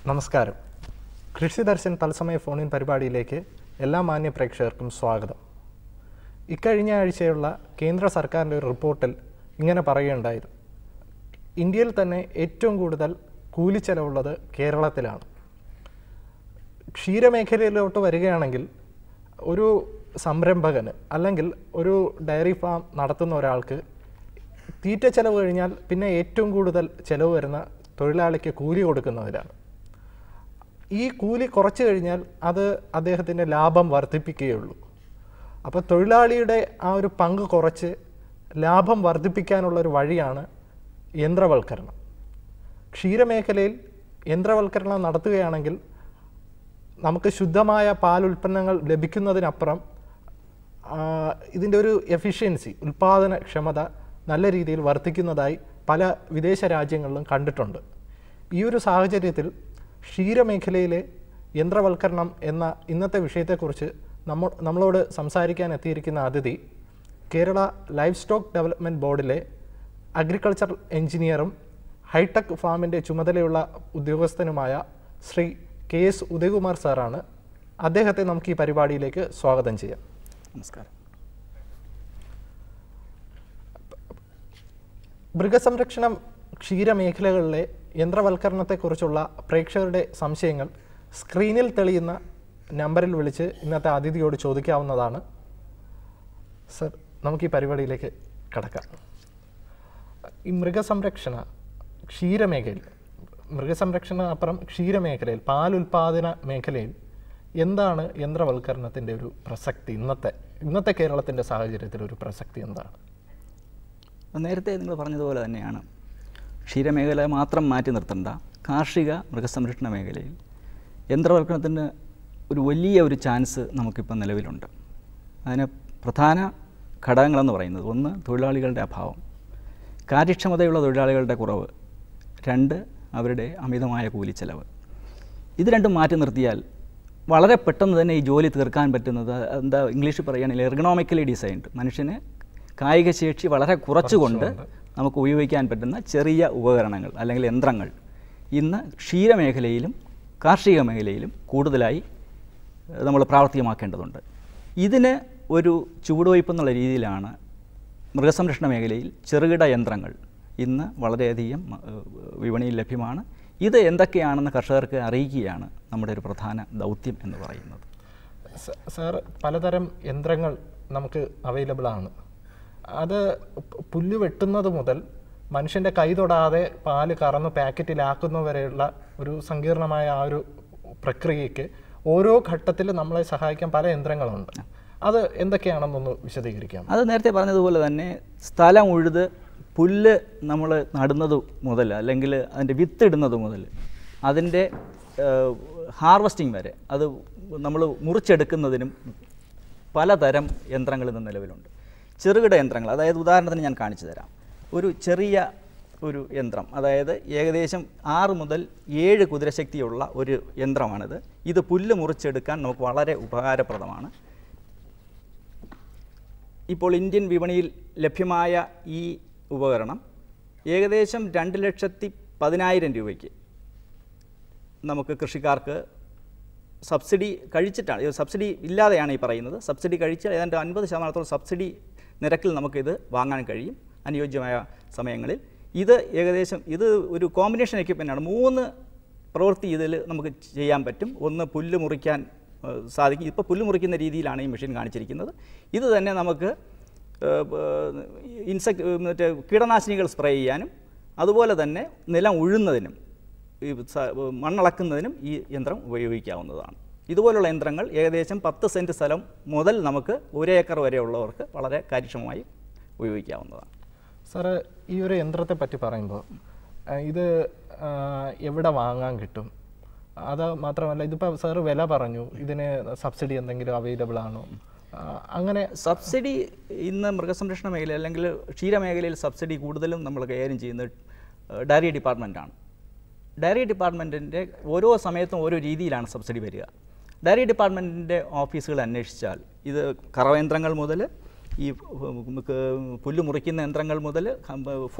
നമസ്കാരം. കൃഷി ദർശൻ തത്സമയ ഫോണിൻ പരിപാടിയിലേക്ക് എല്ലാ മാന്യ പ്രേക്ഷകർക്കും സ്വാഗതം. ഇക്കഴിഞ്ഞ ആഴ്ചയുള്ള കേന്ദ്ര സർക്കാരിൻ്റെ ഒരു റിപ്പോർട്ടിൽ ഇങ്ങനെ പറയുകയുണ്ടായിരുന്നു, ഇന്ത്യയിൽ തന്നെ ഏറ്റവും കൂടുതൽ കൂലിച്ചെലവുള്ളത് കേരളത്തിലാണ്. ക്ഷീരമേഖലയിലോട്ട് വരികയാണെങ്കിൽ ഒരു സംരംഭകന് അല്ലെങ്കിൽ ഒരു ഡയറി ഫാം നടത്തുന്ന ഒരാൾക്ക് തീറ്റ ചെലവ് കഴിഞ്ഞാൽ പിന്നെ ഏറ്റവും കൂടുതൽ ചെലവ് വരുന്ന തൊഴിലാളിക്ക് കൂലി കൊടുക്കുന്നതിലാണ്. ഈ കൂലി കുറച്ച് കഴിഞ്ഞാൽ അത് അദ്ദേഹത്തിൻ്റെ ലാഭം വർദ്ധിപ്പിക്കുകയുള്ളൂ. അപ്പോൾ തൊഴിലാളിയുടെ ആ ഒരു പങ്ക് കുറച്ച് ലാഭം വർദ്ധിപ്പിക്കാനുള്ളൊരു വഴിയാണ് യന്ത്രവൽക്കരണം. ക്ഷീരമേഖലയിൽ യന്ത്രവൽക്കരണം നടത്തുകയാണെങ്കിൽ നമുക്ക് ശുദ്ധമായ പാൽ ഉൽപ്പന്നങ്ങൾ ലഭിക്കുന്നതിനപ്പുറം ഇതിൻ്റെ ഒരു എഫിഷ്യൻസി, ഉൽപ്പാദനക്ഷമത നല്ല രീതിയിൽ വർദ്ധിക്കുന്നതായി പല വിദേശ രാജ്യങ്ങളിലും കണ്ടിട്ടുണ്ട്. ഈ ഒരു സാഹചര്യത്തിൽ ക്ഷീരമേഖലയിലെ യന്ത്രവൽക്കരണം എന്ന ഇന്നത്തെ വിഷയത്തെക്കുറിച്ച് നമ്മളോട് സംസാരിക്കാൻ എത്തിയിരിക്കുന്ന അതിഥി കേരള ലൈഫ് സ്റ്റോക്ക് ഡെവലപ്മെൻറ്റ് ബോർഡിലെ അഗ്രികൾച്ചർ എഞ്ചിനീയറും ഹൈടെക് ഫാമിൻ്റെ ചുമതലയുള്ള ഉദ്യോഗസ്ഥനുമായ ശ്രീ KS ഉദയകുമാർ സാറാണ്. അദ്ദേഹത്തെ നമുക്ക് ഈ പരിപാടിയിലേക്ക് സ്വാഗതം ചെയ്യാം. നമസ്കാരം. മൃഗസംരക്ഷണം ക്ഷീരമേഖലകളിലെ യന്ത്രവൽക്കരണത്തെക്കുറിച്ചുള്ള പ്രേക്ഷകരുടെ സംശയങ്ങൾ സ്ക്രീനിൽ തെളിയുന്ന നമ്പറിൽ വിളിച്ച് ഇന്നത്തെ അതിഥിയോട് ചോദിക്കാവുന്നതാണ്. സർ, നമുക്ക് ഈ പരിപാടിയിലേക്ക് കടക്കാം. ഈ മൃഗസംരക്ഷണപ്പുറം ക്ഷീരമേഖലയിൽ, പാലുൽപാദന മേഖലയിൽ എന്താണ് യന്ത്രവൽക്കരണത്തിൻ്റെ ഒരു പ്രസക്തി? ഇന്നത്തെ കേരളത്തിൻ്റെ സാഹചര്യത്തിൽ ഒരു പ്രസക്തി എന്താണ്? നേരത്തെ നിങ്ങൾ പറഞ്ഞതുപോലെ തന്നെയാണ്, ക്ഷീരമേഖല മാത്രം മാറ്റി നിർത്തേണ്ട കാർഷിക മൃഗസംരക്ഷണ മേഖലയിൽ യന്ത്രവൽക്കരണത്തിന് ഒരു വലിയ ചാൻസ് നമുക്കിപ്പോൾ നിലവിലുണ്ട്. അതിന് പ്രധാന ഘടകങ്ങളെന്ന് പറയുന്നത്, ഒന്ന് തൊഴിലാളികളുടെ അഭാവം, കാര്യക്ഷമതയുള്ള തൊഴിലാളികളുടെ കുറവ്, രണ്ട് അവരുടെ അമിതമായ കൂലിച്ചെലവ്. ഇത് രണ്ടും മാറ്റി നിർത്തിയാൽ വളരെ പെട്ടെന്ന് തന്നെ ഈ ജോലി തീർക്കാൻ പറ്റുന്നത്, ഇംഗ്ലീഷിൽ പറയുകയാണെങ്കിൽ എർഗണോമിക്കലി ഡിസൈൻഡ്, മനുഷ്യന് കായിക ശേഷി വളരെ കുറച്ചുകൊണ്ട് നമുക്ക് ഉപയോഗിക്കാൻ പറ്റുന്ന ചെറിയ ഉപകരണങ്ങൾ അല്ലെങ്കിൽ യന്ത്രങ്ങൾ ഇന്ന് ക്ഷീരമേഖലയിലും കാർഷിക മേഖലയിലും കൂടുതലായി നമ്മൾ പ്രാവർത്തികമാക്കേണ്ടതുണ്ട്. ഇതിന് ഒരു ചുവടുവയ്പ് എന്നുള്ള രീതിയിലാണ് മൃഗസംരക്ഷണ മേഖലയിൽ ചെറുകിട യന്ത്രങ്ങൾ ഇന്ന് വളരെയധികം വിപണിയിൽ ലഭ്യമാണ്. ഇത് എന്തൊക്കെയാണെന്ന് കർഷകർക്ക് അറിയിക്കുകയാണ് നമ്മുടെ ഒരു പ്രധാന ദൗത്യം എന്ന് പറയുന്നത്. സാർ, പലതരം യന്ത്രങ്ങൾ നമുക്ക് അവൈലബിൾ ആണ്. അത് പുല്ല് വെട്ടുന്നത് മുതൽ മനുഷ്യൻ്റെ കൈ തൊടാതെ പാല് കറന്ന് പാക്കറ്റിലാക്കുന്നവരെയുള്ള ഒരു സങ്കീർണമായ ആ ഒരു പ്രക്രിയയ്ക്ക് ഓരോ ഘട്ടത്തിൽ നമ്മളെ സഹായിക്കാൻ പല യന്ത്രങ്ങളുണ്ട്. അത് എന്തൊക്കെയാണെന്നൊന്ന് വിശദീകരിക്കാം. അത് നേരത്തെ പറഞ്ഞതുപോലെ തന്നെ സ്ഥലം ഉഴുത് പുല്ല് നമ്മൾ നടുന്നത് മുതൽ അല്ലെങ്കിൽ അതിൻ്റെ വിത്തിടുന്നത് മുതൽ അതിൻ്റെ ഹാർവസ്റ്റിംഗ് വരെ, അത് നമ്മൾ മുറിച്ചെടുക്കുന്നതിനും പലതരം യന്ത്രങ്ങൾ ഇന്ന് നിലവിലുണ്ട്. ചെറുകിട യന്ത്രങ്ങൾ, അതായത് ഉദാഹരണത്തിന് ഞാൻ കാണിച്ചു തരാം. ഒരു ചെറിയ യന്ത്രം, അതായത് ഏകദേശം 6 മുതൽ 7 കുതിരശക്തിയുള്ള ഒരു യന്ത്രമാണിത്. ഇത് പുല്ല് മുറിച്ചെടുക്കാൻ നമുക്ക് വളരെ ഉപകാരപ്രദമാണ്. ഇപ്പോൾ ഇന്ത്യൻ വിപണിയിൽ ലഭ്യമായ ഈ ഉപകരണം ഏകദേശം 2,10,000 രൂപയ്ക്ക് നമുക്ക് കൃഷിക്കാർക്ക് സബ്സിഡി കഴിച്ചിട്ടാണ്, സബ്സിഡി ഇല്ലാതെയാണ് ഈ പറയുന്നത്, സബ്സിഡി കഴിച്ച് ഏതാണ്ട് 50% സബ്സിഡി നിരക്കിൽ നമുക്കിത് വാങ്ങാൻ കഴിയും അനുയോജ്യമായ സമയങ്ങളിൽ. ഇത് ഏകദേശം ഒരു കോമ്പിനേഷൻ എക്യുപ്മെൻ്റാണ്. 3 പ്രവൃത്തി ഇതിൽ നമുക്ക് ചെയ്യാൻ പറ്റും. ഒന്ന്, പുല്ല് മുറിക്കാൻ സാധിക്കും. ഇപ്പോൾ പുല്ല് മുറിക്കുന്ന രീതിയിലാണ് ഈ മെഷീൻ കാണിച്ചിരിക്കുന്നത്. ഇത് തന്നെ നമുക്ക് കീടനാശിനികൾ സ്പ്രേ ചെയ്യാനും അതുപോലെ തന്നെ നിലം ഉഴുന്നതിനും ഈ മണ്ണളക്കുന്നതിനും ഈ യന്ത്രം ഉപയോഗിക്കാവുന്നതാണ്. ഇതുപോലുള്ള യന്ത്രങ്ങൾ ഏകദേശം 10 സെൻറ്റ് സ്ഥലം മുതൽ നമുക്ക് 1 ഏക്കർ വരെയുള്ളവർക്ക് വളരെ കാര്യക്ഷമമായി ഉപയോഗിക്കാവുന്നതാണ്. സാറ് ഈ ഒരു യന്ത്രത്തെ പറ്റി പറയുമ്പോൾ ഇത് എവിടെ വാങ്ങാൻ കിട്ടും? അത് മാത്രമല്ല, ഇതിപ്പോൾ സാറ് വില പറഞ്ഞു, ഇതിന് സബ്സിഡി എന്തെങ്കിലും അവൈലബിൾ ആണോ? അങ്ങനെ സബ്സിഡി ഇന്ന് മൃഗസംരക്ഷണ മേഖല അല്ലെങ്കിൽ ക്ഷീരമേഖലയിൽ സബ്സിഡി കൂടുതലും നമ്മൾ കൈകാര്യം ചെയ്യുന്നത് ഡയറി ഡിപ്പാർട്ട്മെൻറ്റാണ്. ഡയറി ഡിപ്പാർട്ട്മെൻറ്റിൻ്റെ ഓരോ സമയത്തും ഓരോ രീതിയിലാണ് സബ്സിഡി വരിക. ഡയറി ഡിപ്പാർട്ട്മെൻറ്റിൻ്റെ ഓഫീസുകൾ അന്വേഷിച്ചാൽ ഇത് കറവയന്ത്രങ്ങൾ മുതൽ ഈ പുല്ല് മുറിക്കുന്ന യന്ത്രങ്ങൾ മുതൽ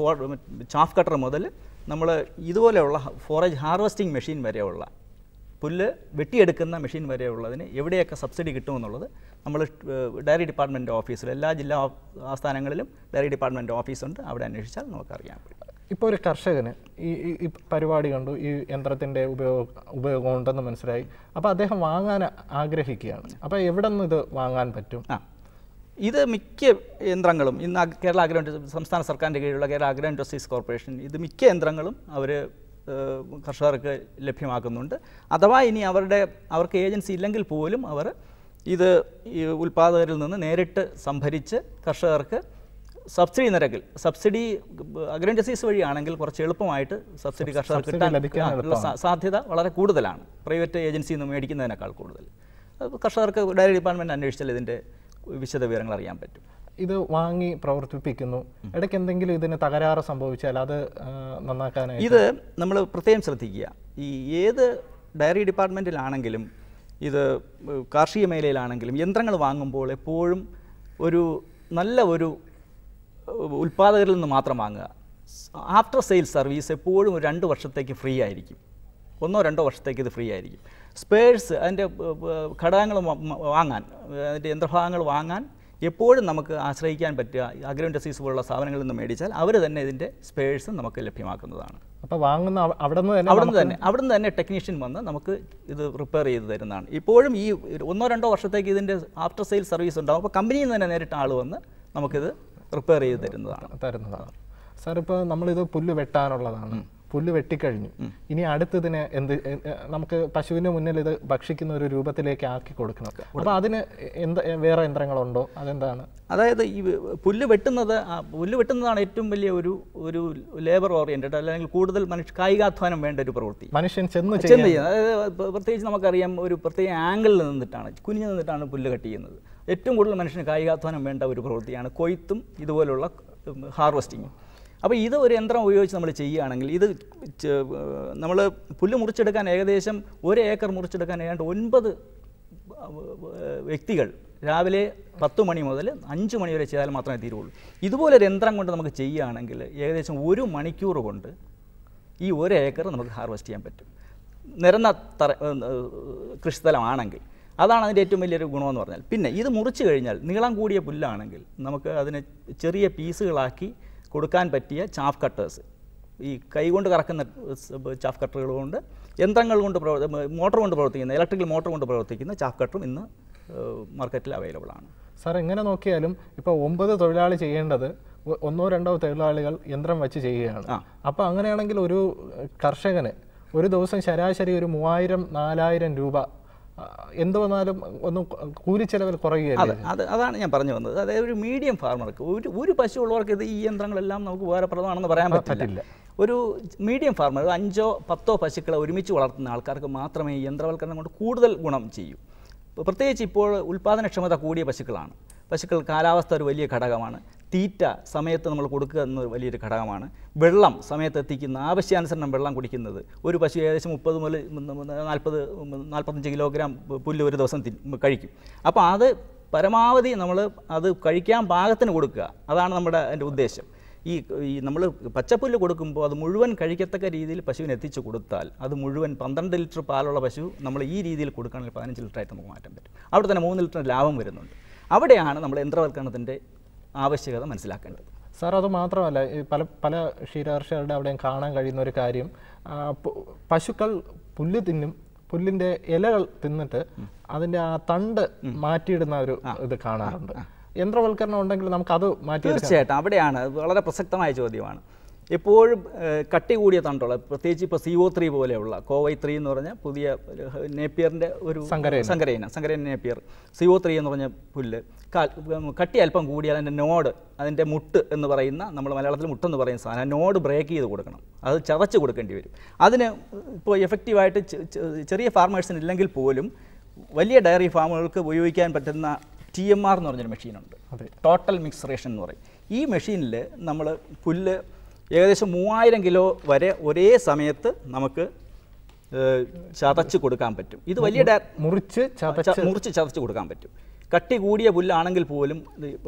ചാഫ് കട്ടർ മുതൽ നമ്മൾ ഇതുപോലെയുള്ള ഫോറേജ് ഹാർവസ്റ്റിംഗ് മെഷീൻ വരെയുള്ള പുല്ല് വെട്ടിയെടുക്കുന്ന മെഷീൻ വരെയുള്ളതിന് എവിടെയൊക്കെ സബ്സിഡി കിട്ടുമെന്നുള്ളത് നമ്മൾ ഡയറി ഡിപ്പാർട്ട്മെൻറ്റ് ഓഫീസിൽ എല്ലാ ജില്ലാ ആസ്ഥാനങ്ങളിലും ഡയറി ഡിപ്പാർട്ട്മെൻറ്റ് ഓഫീസുണ്ട്, അവിടെ അന്വേഷിച്ചാൽ നമുക്കറിയാൻ പറ്റും. ഇപ്പോൾ ഒരു കർഷകന് ഈ പരിപാടി കണ്ടു, ഈ യന്ത്രത്തിൻ്റെ ഉപയോഗം ഉണ്ടെന്ന് മനസ്സിലായി. അപ്പോൾ അദ്ദേഹം വാങ്ങാൻ ആഗ്രഹിക്കുകയാണ്. അപ്പോൾ എവിടെ നിന്ന് ഇത് വാങ്ങാൻ പറ്റും? ഇത് മിക്ക യന്ത്രങ്ങളും ഇന്ന് കേരള അഗ്രോ സംസ്ഥാന സർക്കാരിൻ്റെ കീഴിലുള്ള കേരള അഗ്രോ ഇൻഡസ്ട്രീസ് കോർപ്പറേഷൻ ഇത് മിക്ക യന്ത്രങ്ങളും അവർ കർഷകർക്ക് ലഭ്യമാക്കുന്നുണ്ട്. അഥവാ ഇനി അവർക്ക് ഏജൻസി ഇല്ലെങ്കിൽ പോലും അവർ ഇത് ഈ ഉൽപ്പാദകരിൽ നിന്ന് നേരിട്ട് സംഭരിച്ച് കർഷകർക്ക് സബ്സിഡി നിരക്കിൽ, സബ്സിഡി അഗ്രോ ഇൻഡസ്ട്രീസ് വഴിയാണെങ്കിൽ കുറച്ച് എളുപ്പമായിട്ട് സബ്സിഡി കർഷകർക്ക് കിട്ടാനുള്ള സാധ്യത വളരെ കൂടുതലാണ്, പ്രൈവറ്റ് ഏജൻസിയിൽ നിന്ന് മേടിക്കുന്നതിനേക്കാൾ കൂടുതൽ. കർഷകർക്ക് ഡയറി ഡിപ്പാർട്ട്മെൻറ്റ് അന്വേഷിച്ചാൽ ഇതിൻ്റെ വിശദ വിവരങ്ങൾ അറിയാൻ പറ്റും. ഇത് വാങ്ങി പ്രവർത്തിപ്പിക്കുന്നു, ഇടയ്ക്ക് എന്തെങ്കിലും ഇതിന് തകരാറ് സംഭവിച്ചാൽ അത് നന്നാക്കാനായി ഇത് നമ്മൾ പ്രത്യേകം ശ്രദ്ധിക്കുക. ഈ ഏത് ഡയറി ഡിപ്പാർട്ട്മെൻറ്റിലാണെങ്കിലും ഇത് കാർഷിക മേഖലയിലാണെങ്കിലും യന്ത്രങ്ങൾ വാങ്ങുമ്പോൾ എപ്പോഴും നല്ല ഒരു ഉൽപ്പാദകരിൽ നിന്ന് മാത്രം വാങ്ങുക. ആഫ്റ്റർ സെയിൽസ് സർവീസ് എപ്പോഴും 2 വർഷത്തേക്ക് ഫ്രീ ആയിരിക്കും, 1-2 വർഷത്തേക്ക് ഇത് ഫ്രീ ആയിരിക്കും. സ്പെയർസ്, അതിൻ്റെ ഘടകങ്ങൾ വാങ്ങാൻ, അതിൻ്റെ യന്ത്രഭാഗങ്ങൾ വാങ്ങാൻ എപ്പോഴും നമുക്ക് ആശ്രയിക്കാൻ പറ്റുക അഗ്രോ ഇൻഡസ്ട്രീസ് പോലുള്ള സ്ഥാപനങ്ങളിൽ നിന്ന് മേടിച്ചാൽ അവർ തന്നെ ഇതിൻ്റെ സ്പെയർസും നമുക്ക് ലഭ്യമാക്കുന്നതാണ്. അപ്പോൾ വാങ്ങുന്ന അവിടെ നിന്ന് തന്നെ ടെക്നീഷ്യൻ വന്ന് നമുക്ക് ഇത് റിപ്പയർ ചെയ്ത് തരുന്നതാണ്. ഇപ്പോഴും ഈ 1-2 വർഷത്തേക്ക് ഇതിൻ്റെ ആഫ്റ്റർ സെയിൽ സർവീസ് ഉണ്ടാകും. അപ്പോൾ കമ്പനിയിൽ നിന്ന് തന്നെ നേരിട്ട് ആൾ വന്ന് നമുക്കിത് റിപ്പയർ ചെയ്ത് തരുന്നതാണ്. സാർ, ഇപ്പോൾ നമ്മളിത് പുല്ല് വെട്ടാനുള്ളതാണ്, പുല്ല് വെട്ടിക്കഴിഞ്ഞു, ഇനി അടുത്തതിന് നമുക്ക് പശുവിന് മുന്നിൽ ഇത് ഭക്ഷിക്കുന്ന ഒരു രൂപത്തിലേക്ക് ആക്കി കൊടുക്കണം. അപ്പോൾ അതിന് വേറെ യന്ത്രങ്ങളുണ്ടോ? അതെന്താണ്? അതായത് ഈ പുല്ല് വെട്ടുന്നതാണ് ഏറ്റവും വലിയ ഒരു ലേബർ ഓറിയൻറ്റഡ് അല്ലെങ്കിൽ കൂടുതൽ കായികാധ്വാനം വേണ്ട ഒരു പ്രവൃത്തി. മനുഷ്യൻ ചെന്ന് ചെയ്യുന്നത്, അതായത് പ്രത്യേകിച്ച് നമുക്കറിയാം ഒരു പ്രത്യേക ആംഗിളിൽ നിന്നിട്ടാണ്, കുനിഞ്ഞു നിന്നിട്ടാണ് പുല്ല് കട്ട് ചെയ്യുന്നത്. ഏറ്റവും കൂടുതൽ മനുഷ്യന് കായികാധ്വാനം വേണ്ട ഒരു പ്രവൃത്തിയാണ് കൊയ്ത്തും ഇതുപോലുള്ള ഹാർവസ്റ്റിങ്ങും. അപ്പോൾ ഇത് ഒരു യന്ത്രം ഉപയോഗിച്ച് നമ്മൾ ചെയ്യുകയാണെങ്കിൽ ഇത് നമ്മൾ പുല്ല് മുറിച്ചെടുക്കാൻ ഏകദേശം 1 ഏക്കർ മുറിച്ചെടുക്കാൻ ഏതാണ്ട് 9 വ്യക്തികൾ രാവിലെ 10 മണി മുതൽ 5 മണി വരെ ചെയ്താൽ മാത്രമേ തീരുള്ളൂ. ഇതുപോലൊരു യന്ത്രം കൊണ്ട് നമുക്ക് ചെയ്യുകയാണെങ്കിൽ ഏകദേശം 1 മണിക്കൂർ കൊണ്ട് ഈ 1 ഏക്കർ നമുക്ക് ഹാർവെസ്റ്റ് ചെയ്യാൻ പറ്റും, നിരന്ന കൃഷിസ്ഥലമാണെങ്കിൽ. അതാണ് അതിൻ്റെ ഏറ്റവും വലിയൊരു ഗുണമെന്ന് പറഞ്ഞാൽ. പിന്നെ ഇത് മുറിച്ച് കഴിഞ്ഞാൽ നീളം കൂടിയ പുല്ലാണെങ്കിൽ നമുക്ക് അതിനെ ചെറിയ പീസുകളാക്കി കൊടുക്കാൻ പറ്റിയ ചാഫ് കട്ടേഴ്സ്, ഈ കൈകൊണ്ട് കറക്കുന്ന ചാഫ് കട്ടറുകൾ കൊണ്ട്, യന്ത്രങ്ങൾ കൊണ്ട് മോട്ടോർ കൊണ്ട് പ്രവർത്തിക്കുന്ന, ഇലക്ട്രിക്കൽ മോട്ടോർ കൊണ്ട് പ്രവർത്തിക്കുന്ന ചാഫ് കട്ടറും ഇന്ന് മാർക്കറ്റിൽ അവൈലബിൾ ആണ്. സാർ, എങ്ങനെ നോക്കിയാലും ഇപ്പോൾ 9 തൊഴിലാളി ചെയ്യേണ്ടത് 1-2 തൊഴിലാളികൾ യന്ത്രം വെച്ച് ചെയ്യുകയാണ്. അപ്പോൾ അങ്ങനെയാണെങ്കിൽ ഒരു കർഷകന് ഒരു ദിവസം ശരാശരി ഒരു 3000-4000 രൂപ എന്ത് വന്നാലും ഒന്നും കൂലിച്ചെലവിൽ കുറയുകയല്ലേ? അതാണ് ഞാൻ പറഞ്ഞു വന്നത്. അതായത് ഒരു മീഡിയം ഫാർമർക്ക്, ഒരു പശു ഉള്ളവർക്ക് ഇത് ഈ യന്ത്രങ്ങളെല്ലാം നമുക്ക് ഉപകാരപ്രദമാണെന്ന് പറയാൻ പറ്റില്ല. ഒരു മീഡിയം ഫാർമർ 5-10 പശുക്കളെ ഒരുമിച്ച് വളർത്തുന്ന ആൾക്കാർക്ക് മാത്രമേ ഈ യന്ത്രവൽക്കരണം കൊണ്ട് കൂടുതൽ ഗുണം ചെയ്യൂ. പ്രത്യേകിച്ച് ഇപ്പോൾ ഉൽപ്പാദനക്ഷമത കൂടിയ പശുക്കൾ കാലാവസ്ഥ ഒരു വലിയ ഘടകമാണ്. തീറ്റ സമയത്ത് നമ്മൾ കൊടുക്കുക എന്ന വലിയൊരു ഘടകമാണ്. വെള്ളം സമയത്ത് എത്തിക്കുന്ന, ആവശ്യാനുസരണം വെള്ളം കുടിക്കുന്നത്. ഒരു പശു ഏകദേശം 30 മുതൽ 40-45 കിലോഗ്രാം പുല്ല് ഒരു ദിവസം കഴിക്കും. അപ്പോൾ അത് പരമാവധി നമ്മൾ അത് കഴിക്കാൻ പാകത്തിന് കൊടുക്കുക, അതാണ് നമ്മുടെ അതിൻ്റെ ഉദ്ദേശം. ഈ നമ്മൾ പച്ചപ്പുല്ല് കൊടുക്കുമ്പോൾ അത് മുഴുവൻ കഴിക്കത്തക്ക രീതിയിൽ പശുവിന് എത്തിച്ചു കൊടുത്താൽ അത് മുഴുവൻ 12 ലിറ്റർ പാലുള്ള പശു നമ്മൾ ഈ രീതിയിൽ കൊടുക്കുകയാണെങ്കിൽ 15 ലിറ്ററായിട്ട് നമുക്ക് മാറ്റാൻ പറ്റും. അവിടെ തന്നെ 3 ലിറ്റർ ലാഭം വരുന്നുണ്ട്. അവിടെയാണ് നമ്മൾ യന്ത്രവൽക്കരണത്തിൻ്റെ ആവശ്യകത മനസ്സിലാക്കേണ്ടത്. സാർ, അത് മാത്രമല്ല, പല ക്ഷീരകർഷകരുടെ അവിടെയും കാണാൻ കഴിയുന്ന ഒരു കാര്യം, പശുക്കൾ പുല്ല് തിന്നും, പുല്ലിൻ്റെ ഇലകൾ തിന്നിട്ട് അതിൻ്റെ ആ തണ്ട് മാറ്റിയിടുന്ന ഒരു ഇത് കാണാറുണ്ട്. യന്ത്രവൽക്കരണം ഉണ്ടെങ്കിൽ നമുക്കത് മാറ്റി. തീർച്ചയായിട്ടും അവിടെയാണ് വളരെ പ്രസക്തമായ ചോദ്യമാണ്. എപ്പോഴും കട്ടി കൂടിയ തണ്ടുള്ള, പ്രത്യേകിച്ച് ഇപ്പോൾ CO3 പോലെയുള്ള കോവൈ3 എന്ന് പറഞ്ഞ പുതിയ നേപ്പിയറിൻ്റെ ഒരു സങ്കരയിന നേപ്പിയർ, CO3 എന്ന് പറഞ്ഞ പുല്ല് കട്ടി അല്പം കൂടിയാൽ അതിൻ്റെ നോഡ്, അതിൻ്റെ മുട്ട് എന്ന് പറയുന്ന, നമ്മൾ മലയാളത്തിൽ മുട്ടെന്ന് പറയുന്ന സാധനം, നോഡ് ബ്രേക്ക് ചെയ്ത് കൊടുക്കണം, അത് ചതച്ച് കൊടുക്കേണ്ടി വരും. അതിന് ഇപ്പോൾ എഫക്റ്റീവായിട്ട് ചെറിയ ഫാർമേഴ്സിന് ഇല്ലെങ്കിൽ പോലും വലിയ ഡയറി ഫാമുകൾക്ക് ഉപയോഗിക്കാൻ പറ്റുന്ന TMR എന്ന് പറഞ്ഞൊരു മെഷീനുണ്ട്, ടോട്ടൽ മിക്സറേഷൻ എന്ന് പറയും. ഈ മെഷീനിൽ നമ്മൾ പുല്ല് ഏകദേശം 3000 കിലോ വരെ ഒരേ സമയത്ത് നമുക്ക് ചതച്ച് കൊടുക്കാൻ പറ്റും. ഇത് വലിയ മുറിച്ച് ചതച്ച് കൊടുക്കാൻ പറ്റും. കട്ടി കൂടിയ പുല്ലാണെങ്കിൽ പോലും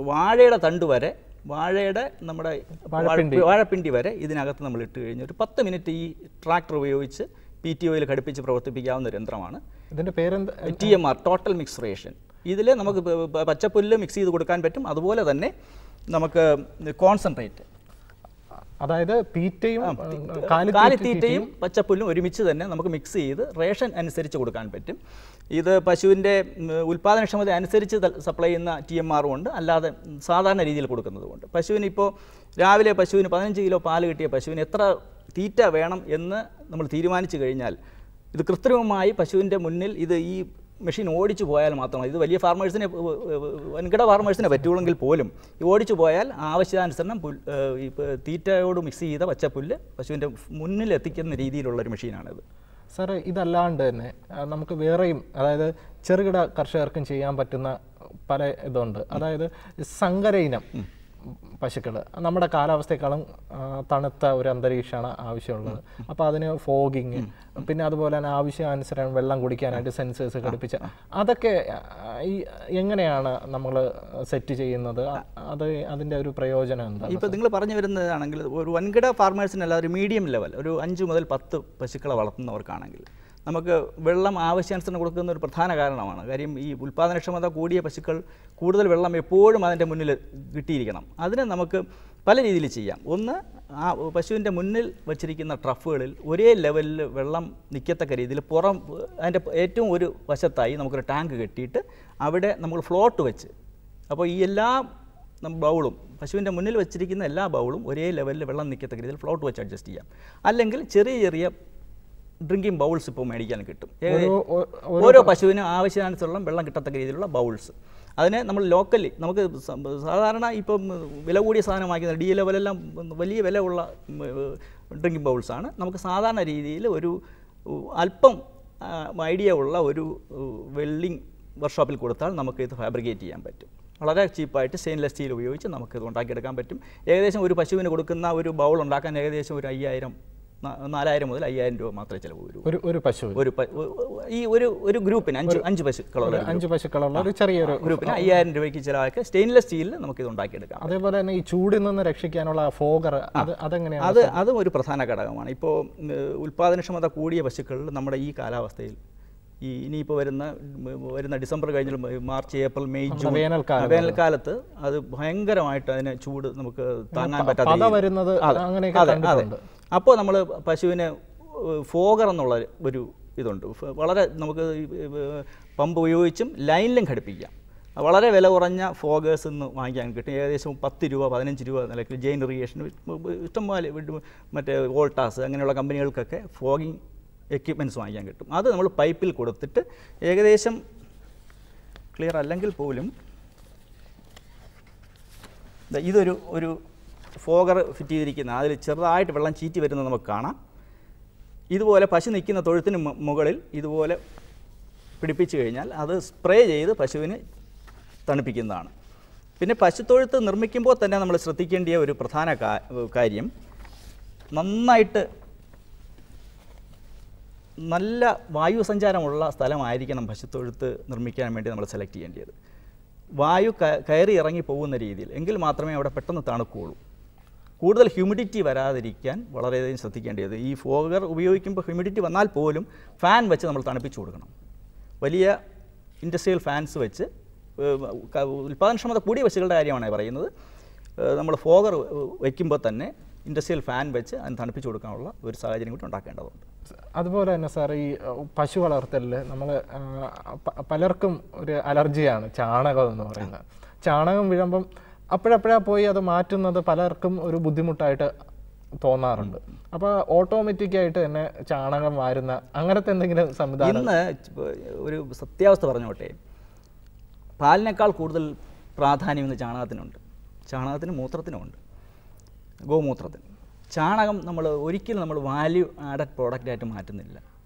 വാഴയുടെ തണ്ട് വരെ, വാഴയുടെ നമ്മുടെ വാഴപ്പിണ്ടി വരെ ഇതിനകത്ത് നമ്മൾ ഇട്ട് കഴിഞ്ഞ് ഒരു 10 മിനിറ്റ് ഈ ട്രാക്ടർ ഉപയോഗിച്ച് PTOയിൽ ഘടിപ്പിച്ച് പ്രവർത്തിപ്പിക്കാവുന്ന ഒരു യന്ത്രമാണ്. ഇതിൻ്റെ പേരെന്ത്? TMR, total mixed ration. ഇതിൽ നമുക്ക് പച്ചപ്പുല്ല് മിക്സ് ചെയ്ത് കൊടുക്കാൻ പറ്റും. അതുപോലെ തന്നെ നമുക്ക് കോൺസെൻട്രേറ്റ്, അതായത് പീറ്റയും കാലിത്തീറ്റയും പച്ചപ്പുല്ലും ഒരുമിച്ച് തന്നെ നമുക്ക് മിക്സ് ചെയ്ത് റേഷൻ അനുസരിച്ച് കൊടുക്കാൻ പറ്റും. ഇത് പശുവിൻ്റെ ഉൽപ്പാദനക്ഷമത അനുസരിച്ച് സപ്ലൈ ചെയ്യുന്ന TMRും ഉണ്ട്, അല്ലാതെ സാധാരണ രീതിയിൽ കൊടുക്കുന്നതുമുണ്ട്. പശുവിന് ഇപ്പോൾ രാവിലെ പശുവിന് 15 കിലോ പാല് കിട്ടിയ പശുവിന് എത്ര തീറ്റ വേണം എന്ന് നമ്മൾ തീരുമാനിച്ചു കഴിഞ്ഞാൽ, ഇത് കൃത്രിമമായി പശുവിൻ്റെ മുന്നിൽ ഇത് ഈ മെഷീൻ ഓടിച്ചു പോയാൽ മാത്രമേ, ഇത് വലിയ ഫാർമേഴ്സിനെ, വൻകിട ഫാർമേഴ്സിനെ പറ്റുള്ളെങ്കിൽ പോലും ഓടിച്ചു പോയാൽ ആവശ്യാനുസരണം തീറ്റയോട് മിക്സ് ചെയ്ത പച്ചപ്പുല്ല് പശുവിൻ്റെ മുന്നിൽ എത്തിക്കുന്ന രീതിയിലുള്ളൊരു മെഷീനാണിത്. സാറേ, ഇതല്ലാണ്ട് തന്നെ നമുക്ക് വേറെയും, അതായത് ചെറുകിട കർഷകർക്കും ചെയ്യാൻ പറ്റുന്ന പല ഇതുണ്ട്. അതായത് സങ്കര ഇനം പശുക്കൾ നമ്മുടെ കാലാവസ്ഥയെക്കാളും തണുത്ത ഒരു അന്തരീക്ഷമാണ് ആവശ്യമുള്ളത്. അപ്പോൾ അതിന് ഫോഗിങ്, പിന്നെ അതുപോലെ തന്നെ ആവശ്യാനുസരണം വെള്ളം കുടിക്കാനായിട്ട് സെൻസേഴ്സ് ഘടിപ്പിച്ച, അതൊക്കെ എങ്ങനെയാണ് നമ്മൾ സെറ്റ് ചെയ്യുന്നത്? അതിൻ്റെ ഒരു പ്രയോജനം എന്താ? ഇപ്പോൾ നിങ്ങൾ പറഞ്ഞു വരുന്നതാണെങ്കിൽ ഒരു വൻകിട ഫാർമേഴ്സിനല്ല, ഒരു മീഡിയം ലെവൽ, ഒരു 5 മുതൽ 10 പശുക്കളെ വളർത്തുന്നവർക്കാണെങ്കിൽ നമുക്ക് വെള്ളം ആവശ്യാനുസരണം കൊടുക്കുന്ന ഒരു പ്രധാന കാരണമാണ്. കാര്യം ഈ ഉൽപ്പാദനക്ഷമത കൂടിയ പശുക്കൾ കൂടുതൽ വെള്ളം എപ്പോഴും അതിൻ്റെ മുന്നിൽ കിട്ടിയിരിക്കണം. അതിന് നമുക്ക് പല രീതിയിൽ ചെയ്യാം. ഒന്ന്, ആ പശുവിൻ്റെ മുന്നിൽ വച്ചിരിക്കുന്ന ട്രഫുകളിൽ ഒരേ ലെവലിൽ വെള്ളം നിൽക്കത്തക്ക രീതിയിൽ അതിൻ്റെ ഏറ്റവും ഒരു വശത്തായി നമുക്കൊരു ടാങ്ക് കെട്ടിയിട്ട് അവിടെ നമ്മൾ ഫ്ലോട്ട് വെച്ച്, അപ്പോൾ ഈ എല്ലാ ബൗളും, പശുവിൻ്റെ മുന്നിൽ വെച്ചിരിക്കുന്ന എല്ലാ ബൗളും ഒരേ ലെവലിൽ വെള്ളം നിൽക്കത്തക്ക രീതിയിൽ ഫ്ലോട്ട് വെച്ച് അഡ്ജസ്റ്റ് ചെയ്യാം. അല്ലെങ്കിൽ ചെറിയ ചെറിയ ഡ്രിങ്കിങ് ബൗൾസ് ഇപ്പോൾ മേടിക്കാൻ കിട്ടും. ഓരോ പശുവിനും ആവശ്യാനുസരണം വെള്ളം കിട്ടത്തക്ക രീതിയിലുള്ള ബൗൾസ്. അതിനെ നമ്മൾ ലോക്കലി, നമുക്ക് സാധാരണ ഇപ്പം വില കൂടിയ സാധനം വാങ്ങിക്കുന്ന DL ലെവലെല്ലാം വലിയ വില ഉള്ള ഡ്രിങ്കിങ് ബൗൾസാണ്. നമുക്ക് സാധാരണ രീതിയിൽ ഒരു അല്പം ഐഡിയ ഉള്ള ഒരു വെൽഡിംഗ് വർക്ക്ഷോപ്പിൽ കൊടുത്താൽ നമുക്ക് ഇത് ഫാബ്രിക്കേറ്റ് ചെയ്യാൻ പറ്റും. വളരെ ചീപ്പായിട്ട് സ്റ്റെയിൻലെസ് സ്റ്റീൽ ഉപയോഗിച്ച് നമുക്കിത് ഉണ്ടാക്കിയെടുക്കാൻ പറ്റും. ഏകദേശം ഒരു പശുവിന് കൊടുക്കുന്ന ഒരു ബൗൾ ഉണ്ടാക്കാൻ ഏകദേശം ഒരു 4000 മുതൽ 5000 രൂപ മാത്രമേ ചിലവ് വരൂ. ഒരു പശു, ഈ ഒരു ഗ്രൂപ്പിന് 5 പശുക്കളുള്ള ഒരു ചെറിയൊരു ഗ്രൂപ്പിന് 5000 രൂപയ്ക്ക് ചിലവാക്കി സ്റ്റെയിൻലെസ് സ്റ്റീലിൽ നമുക്കിത് ഉണ്ടാക്കിയെടുക്കാം. അതേപോലെ തന്നെ ഈ ചൂടിൽ നിന്ന് രക്ഷിക്കാനുള്ള ഫോഗർ, അതെങ്ങനെയാണ്? അതും ഒരു പ്രധാന ഘടകമാണ്. ഇപ്പോൾ ഉൽപ്പാദനക്ഷമത കൂടിയ പശുക്കളിൽ നമ്മുടെ ഈ കാലാവസ്ഥയിൽ ഇനിയിപ്പോൾ വരുന്ന ഡിസംബർ കഴിഞ്ഞാൽ മാർച്ച്, ഏപ്രിൽ, മെയ്, ജൂൺ വേനൽക്കാലത്ത് അത് ഭയങ്കരമായിട്ട് അതിന് ചൂട് നമുക്ക് താങ്ങാൻ പറ്റാതെ. അപ്പോൾ നമ്മൾ പശുവിന് ഫോഗർ എന്നുള്ള ഒരു ഇതുണ്ട്. വളരെ നമുക്ക് പമ്പ് ഉപയോഗിച്ചും ലൈനിലും ഘടിപ്പിക്കാം. വളരെ വില കുറഞ്ഞ ഫോഗേഴ്സ് എന്ന് വാങ്ങിക്കാൻ കിട്ടും. ഏകദേശം 10 രൂപ 15 രൂപ നിലയ്ക്ക് ജെയിൻ ഇറിഗേഷൻ ഇഷ്ടംപോലെ മറ്റേ വോൾട്ടാസ് അങ്ങനെയുള്ള കമ്പനികൾക്കൊക്കെ ഫോഗിങ് എക്യുപ്മെൻറ്റ്സ് വാങ്ങിക്കാൻ കിട്ടും. അത് നമ്മൾ പൈപ്പിൽ കൊടുത്തിട്ട് ഏകദേശം ക്ലിയർ അല്ലെങ്കിൽ പോലും ഇതൊരു ഫോഗർ ഫിറ്റ് ചെയ്തിരിക്കുന്ന, അതിൽ ചെറുതായിട്ട് വെള്ളം ചീറ്റി വരുന്നത് നമുക്ക് കാണാം. ഇതുപോലെ പശു നിൽക്കുന്ന തൊഴുത്തിന് മുകളിൽ ഇതുപോലെ പിടിപ്പിച്ചു കഴിഞ്ഞാൽ അത് സ്പ്രേ ചെയ്ത് പശുവിന് തണുപ്പിക്കുന്നതാണ്. പിന്നെ പശുത്തൊഴുത്ത് നിർമ്മിക്കുമ്പോൾ തന്നെ നമ്മൾ ശ്രദ്ധിക്കേണ്ട ഒരു പ്രധാന കാര്യം, നന്നായിട്ട് നല്ല വായു സഞ്ചാരമുള്ള സ്ഥലമായിരിക്കണം പശുത്തൊഴുത്ത് നിർമ്മിക്കാൻ വേണ്ടി നമ്മൾ സെലക്ട് ചെയ്യേണ്ടത്. വായു കയറി ഇറങ്ങി പോകുന്ന രീതിയിൽ, എങ്കിൽ മാത്രമേ അവിടെ പെട്ടെന്ന് തണുക്കുകയുള്ളൂ. കൂടുതൽ ഹ്യൂമിഡിറ്റി വരാതിരിക്കാൻ വളരെയധികം ശ്രദ്ധിക്കേണ്ടത്. ഈ ഫോഗർ ഉപയോഗിക്കുമ്പോൾ ഹ്യൂമിഡിറ്റി വന്നാൽ പോലും ഫാൻ വെച്ച് നമ്മൾ തണുപ്പിച്ചു കൊടുക്കണം. വലിയ ഇൻഡസ്ട്രിയൽ ഫാൻസ് വെച്ച്, ഉൽപ്പാദനക്ഷമത കൂടിയ പശുക്കളുടെ കാര്യമാണ് പറയുന്നത്. നമ്മൾ ഫോഗർ വയ്ക്കുമ്പോൾ തന്നെ ഇൻഡസ്ട്രിയൽ ഫാൻ വെച്ച് അതിന് തണുപ്പിച്ചു കൊടുക്കാനുള്ള ഒരു സാഹചര്യം കൂടി ഉണ്ടാക്കേണ്ടതുണ്ട്. അതുപോലെ തന്നെ സാർ, ഈ പശു വളർത്തലിൽ നമ്മൾ പലർക്കും ഒരു അലർജിയാണ് ചാണകം എന്ന് പറയുന്നത്. ചാണകം വീഴുമ്പം അപ്പോഴപ്പോഴാ പോയി അത് മാറ്റുന്നത് പലർക്കും ഒരു ബുദ്ധിമുട്ടായിട്ട് തോന്നാറുണ്ട്. അപ്പോൾ ഓട്ടോമാറ്റിക് ആയിട്ട് തന്നെ ചാണകം വാരുന്ന അങ്ങനത്തെ എന്തെങ്കിലും സംവിധാനം? ഇന്ന് ഒരു സത്യാവസ്ഥ പറഞ്ഞോട്ടെ, പാലിനേക്കാൾ കൂടുതൽ പ്രാധാന്യം ഇന്ന് ചാണകത്തിനുണ്ട്. ചാണകത്തിന് മൂത്രത്തിനുമുണ്ട്, ഗോമൂത്രത്തിന്. ചാണകം ഒരിക്കലും നമ്മൾ വാല്യൂ ആഡഡ് പ്രോഡക്റ്റായിട്ട് മാറ്റുന്നില്ല.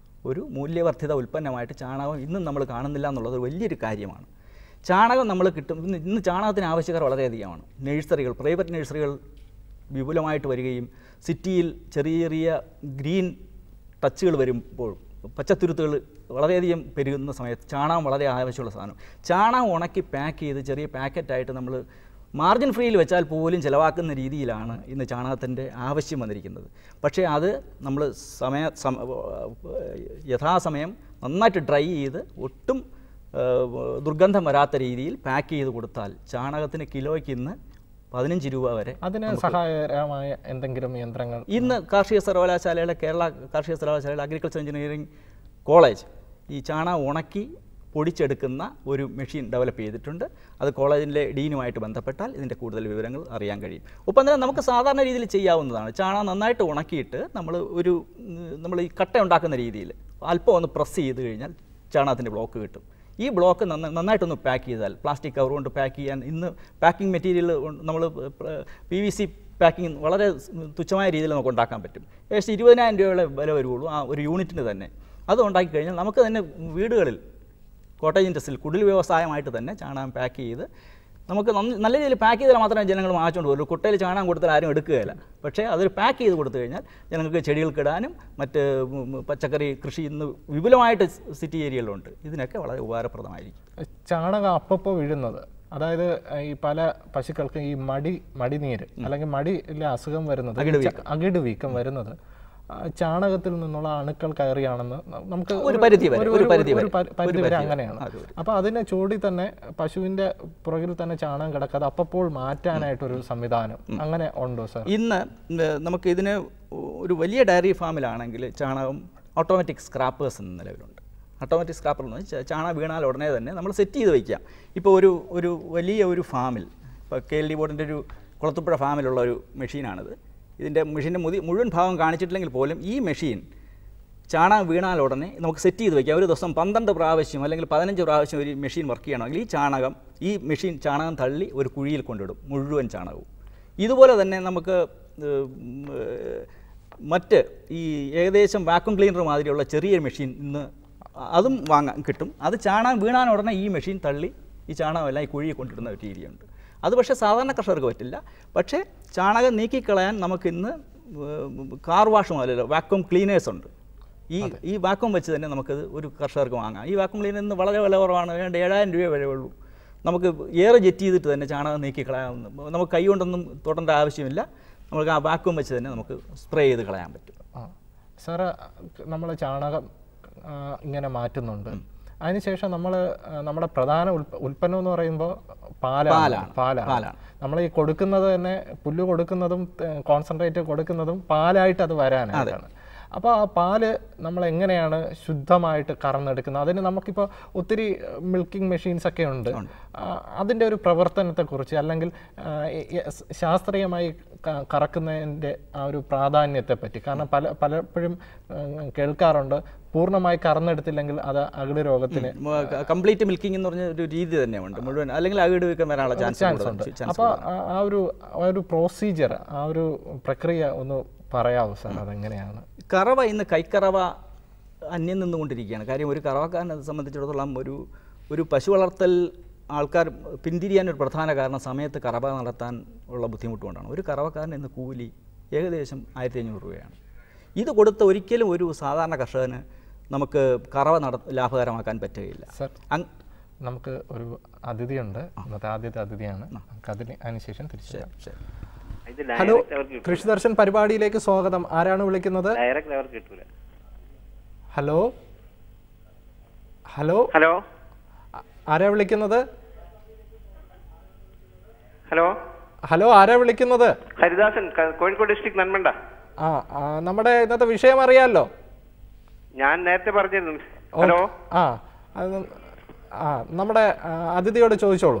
ഒരു മൂല്യവർദ്ധിത ഉൽപ്പന്നമായിട്ട് ചാണകം ഇന്നും നമ്മൾ കാണുന്നില്ല എന്നുള്ളത് വലിയൊരു കാര്യമാണ്. ചാണകം നമ്മൾ കിട്ടും. ഇന്ന് ചാണകത്തിന് ആവശ്യക്കാർ വളരെയധികമാണ്. നഴ്സറികൾ, പ്രൈവറ്റ് നഴ്സറികൾ വിപുലമായിട്ട് വരികയും സിറ്റിയിൽ ചെറിയ ചെറിയ ഗ്രീൻ ടച്ചുകൾ വരുമ്പോൾ, പച്ചത്തുരുത്തുകൾ വളരെയധികം പെരുകുന്ന സമയത്ത് ചാണകം വളരെ ആവശ്യമുള്ള സാധനം. ചാണകം ഉണക്കി പാക്ക് ചെയ്ത് ചെറിയ പാക്കറ്റായിട്ട് നമ്മൾ മാർജിൻ ഫ്രീയിൽ വെച്ചാൽ പോലും ചിലവാക്കുന്ന രീതിയിലാണ് ഇന്ന് ചാണകത്തിൻ്റെ ആവശ്യം വന്നിരിക്കുന്നത്. പക്ഷേ അത് നമ്മൾ യഥാസമയം നന്നായിട്ട് ഡ്രൈ ചെയ്ത് ഒട്ടും ദുർഗന്ധം വരാത്ത രീതിയിൽ പാക്ക് ചെയ്ത് കൊടുത്താൽ ചാണകത്തിന് കിലോയ്ക്ക് ഇന്ന് 15 രൂപ വരെ. അതിന് സഹായകരമായ എന്തെങ്കിലും യന്ത്രങ്ങൾ ഇന്ന് കാർഷിക സർവകലാശാലയുടെ, കേരള കാർഷിക സർവകലാശാലയുടെ അഗ്രികൾച്ചർ എഞ്ചിനീയറിംഗ് കോളേജ് ഈ ചാണകം ഉണക്കി പൊടിച്ചെടുക്കുന്ന ഒരു മെഷീൻ ഡെവലപ്പ് ചെയ്തിട്ടുണ്ട്. അത് കോളേജിൻ്റെ ഡീനുമായിട്ട് ബന്ധപ്പെട്ടാൽ ഇതിൻ്റെ കൂടുതൽ വിവരങ്ങൾ അറിയാൻ കഴിയും. ഒപ്പം തന്നെ നമുക്ക് സാധാരണ രീതിയിൽ ചെയ്യാവുന്നതാണ്. ചാണകം നന്നായിട്ട് ഉണക്കിയിട്ട് നമ്മൾ ഈ കട്ട ഉണ്ടാക്കുന്ന രീതിയിൽ അല്പം ഒന്ന് പ്രസ് ചെയ്ത് കഴിഞ്ഞാൽ ചാണകത്തിൻ്റെ ബ്ലോക്ക് കിട്ടും. ഈ ബ്ലോക്ക് നന്നായിട്ടൊന്ന് പാക്ക് ചെയ്താൽ, പ്ലാസ്റ്റിക് കവർ കൊണ്ട് പാക്ക് ചെയ്യാൻ ഇന്ന് പാക്കിംഗ് മെറ്റീരിയൽ നമ്മൾ PVC പാക്കിംഗ് വളരെ തുച്ഛമായ രീതിയിൽ നമുക്ക് ഉണ്ടാക്കാൻ പറ്റും. ഏകദേശം 20,000 രൂപയുടെ വില വരുള്ളൂ ആ ഒരു യൂണിറ്റിന് തന്നെ. അത് ഉണ്ടാക്കി കഴിഞ്ഞാൽ നമുക്ക് തന്നെ വീടുകളിൽ കോട്ടേജ് ഇൻഡസ്ട്രിയിൽ കുടിൽ വ്യവസായമായിട്ട് തന്നെ ചാണകം പാക്ക് ചെയ്ത് നമുക്ക് നല്ല രീതിയിൽ പാക്ക് ചെയ്താൽ മാത്രമേ ജനങ്ങൾ വാങ്ങിച്ചുകൊണ്ട് വരുള്ളൂ. കുട്ടയിൽ ചാണകം കൊടുത്താൽ ആരും എടുക്കുകയില്ല. പക്ഷേ അതൊരു പാക്ക് ചെയ്ത് കൊടുത്തു കഴിഞ്ഞാൽ ജനങ്ങൾക്ക് ചെടികൾക്കിടാനും മറ്റ് പച്ചക്കറി കൃഷി ഇന്ന് വിപുലമായിട്ട് സിറ്റി ഏരിയയിലുണ്ട്. ഇതിനൊക്കെ വളരെ ഉപകാരപ്രദമായിരിക്കും. ചാണകം അപ്പപ്പോൾ വീഴുന്നത്, അതായത് ഈ പല പശുക്കൾക്ക് ഈ മടിനീര് അല്ലെങ്കിൽ മടിയിലെ അസുഖം വരുന്നത്, അകിട് വീക്കം വരുന്നത് ചാണകത്തിൽ നിന്നുള്ള അണുക്കൾ കയറിയാണെന്ന് നമുക്ക് ഒരു പരിധി വരെ അങ്ങനെയാണ്. അപ്പോൾ അതിനെ ചൂടി തന്നെ പശുവിൻ്റെ പുറകിൽ തന്നെ ചാണകം കിടക്കാതെ അപ്പോൾ മാറ്റാനായിട്ടൊരു സംവിധാനം അങ്ങനെ ഉണ്ടോ സാർ? ഇന്ന് നമുക്ക് ഇതിന് ഒരു വലിയ ഡയറി ഫാമിലാണെങ്കിൽ ചാണകം ഓട്ടോമാറ്റിക് സ്ക്രാപ്പേഴ്സ് എന്ന നിലവിലുണ്ട്. ഓട്ടോമാറ്റിക് സ്ക്രാപ്പർ എന്ന് വെച്ചാൽ ചാണകം വീണാൽ ഉടനെ തന്നെ നമ്മൾ സെറ്റ് ചെയ്ത് വയ്ക്കാം. ഇപ്പോൾ ഒരു വലിയ ഒരു ഫാമിൽ, ഇപ്പോൾ KLD ബോർഡിൻ്റെ ഒരു കുളത്തുപ്പുഴ ഫാമിലുള്ള ഒരു മെഷീനാണിത്. ഇതിൻ്റെ മെഷീൻ്റെ മുഴുവൻ ഭാഗം കാണിച്ചിട്ടില്ലെങ്കിൽ പോലും ഈ മെഷീൻ ചാണകം വീണാൽ ഉടനെ നമുക്ക് സെറ്റ് ചെയ്ത് വയ്ക്കാം. ഒരു ദിവസം 12 പ്രാവശ്യം അല്ലെങ്കിൽ 15 പ്രാവശ്യം ഒരു മെഷീൻ വർക്ക് ചെയ്യണമെങ്കിൽ ഈ മെഷീൻ ചാണകം തള്ളി ഒരു കുഴിയിൽ കൊണ്ടിടും, മുഴുവൻ ചാണകവും. ഇതുപോലെ തന്നെ നമുക്ക് മറ്റ് ഈ ഏകദേശം വാക്വം ക്ലീനർ മാതിരിയുള്ള ചെറിയ മെഷീൻ ഇന്ന് അതും വാങ്ങാൻ കിട്ടും. അത് ചാണകം വീണാൻ ഉടനെ ഈ മെഷീൻ തള്ളി ഈ ചാണകമെല്ലാം ഈ കുഴിയിൽ കൊണ്ടിടുന്ന ഒരു രീതിയുണ്ട്. അത് പക്ഷേ സാധാരണ കർഷകർക്ക് പറ്റില്ല. പക്ഷേ ചാണകം നീക്കിക്കളയാൻ നമുക്കിന്ന് കാർ വാഷ് മുതലല്ലോ വാക്വം ക്ലീനേഴ്സ് ഉണ്ട്. ഈ വാക്വം വെച്ച് തന്നെ നമുക്കത് ഒരു കർഷകർക്ക് വാങ്ങാം. ഈ വാക്വം ക്ലീനർ ഇന്ന് വളരെ വില കുറവാണ്. 7,000 രൂപ വരെ ഉള്ളൂ. നമുക്ക് ഏറെ ജെറ്റ് ചെയ്തിട്ട് തന്നെ ചാണകം നീക്കിക്കളയാവുന്ന, നമുക്ക് കൈ കൊണ്ടൊന്നും തൊടേണ്ട ആവശ്യമില്ല. നമുക്ക് ആ വാക്വം വെച്ച് തന്നെ നമുക്ക് സ്പ്രേ ചെയ്ത് കളയാൻ പറ്റും. സാറ് നമ്മൾ ചാണകം ഇങ്ങനെ മാറ്റുന്നുണ്ട്. അതിനുശേഷം നമ്മുടെ പ്രധാന ഉൽപ്പന്നം എന്ന് പറയുമ്പോൾ പാലാണ്. നമ്മൾ ഈ കൊടുക്കുന്നത് തന്നെ, പുല്ല് കൊടുക്കുന്നതും കോൺസെൻട്രേറ്റ് കൊടുക്കുന്നതും പാലായിട്ട് അത് വരാനായിട്ടാണ്. അപ്പോൾ ആ പാല് നമ്മൾ എങ്ങനെയാണ് ശുദ്ധമായിട്ട് കറന്നെടുക്കുന്നത്? അതിന് നമുക്കിപ്പോൾ ഒത്തിരി മിൽക്കിംഗ് മെഷീൻസ് ഒക്കെ ഉണ്ട്. അതിൻ്റെ ഒരു പ്രവർത്തനത്തെക്കുറിച്ച് അല്ലെങ്കിൽ ശാസ്ത്രീയമായി കറക്കുന്നതിൻ്റെ ആ ഒരു പ്രാധാന്യത്തെപ്പറ്റി, കാരണം പലപ്പോഴും കേൾക്കാറുണ്ട് പൂർണ്ണമായി കറന്നെടുത്തില്ലെങ്കിൽ അത് അകിട് രോഗത്തിന്, കംപ്ലീറ്റ് മിൽക്കിംഗ് എന്ന് പറഞ്ഞ ഒരു രീതി തന്നെയുണ്ട് മുഴുവൻ, അല്ലെങ്കിൽ അകിട് വീക്കം വരാനുള്ള ചാൻസ് ഉണ്ട്. അപ്പോൾ ആ ഒരു പ്രൊസീജിയർ, ആ ഒരു പ്രക്രിയ ഒന്ന് പറയാവോ സാർ? അതെങ്ങനെയാണ്? കറവ ഇന്ന് കൈക്കറവ അന്യം നിന്നുകൊണ്ടിരിക്കുകയാണ്. കാര്യം ഒരു കറവക്കാരനെ സംബന്ധിച്ചിടത്തോളം ഒരു പശു വളർത്തൽ ആൾക്കാർ പിന്തിരിയാനൊരു പ്രധാന കാരണം സമയത്ത് കറവ നടത്താൻ ഉള്ള ബുദ്ധിമുട്ടുകൊണ്ടാണ്. ഒരു കറവക്കാരൻ ഇന്ന് കൂലി ഏകദേശം 1,500 രൂപയാണ്. ഇത് കൊടുത്ത ഒരിക്കലും ഒരു സാധാരണ കർഷകന് നമുക്ക് കറവ ലാഭകരമാക്കാൻ പറ്റുകയില്ല. സർ, നമുക്ക് ഒരു അതിഥിയുണ്ട്. ഇന്നത്തെ ആദ്യത്തെ അതിഥിയാണ്. നമുക്ക് അതിനുശേഷം തിരിച്ചു. ഹലോ, കൃഷി ദർശൻ പരിപാടിയിലേക്ക് സ്വാഗതം. ആരാണ് വിളിക്കുന്നത്? ഹലോ ഹലോ ഹലോ ആരാ വിളിക്കുന്നത്? ഹലോ ഹലോ ആരാ വിളിക്കുന്നത്? ഹരിദാസൻ, കോഴിക്കോട് ഡിസ്ട്രിക്ട് നന്മണ്ട. നമ്മുടെ ഇന്നത്തെ വിഷയം അറിയാലോ? ഞാൻ നേരത്തെ പറഞ്ഞിരുന്നു. ഹലോ നമ്മുടെ അതിഥിയോട് ചോദിച്ചോളൂ.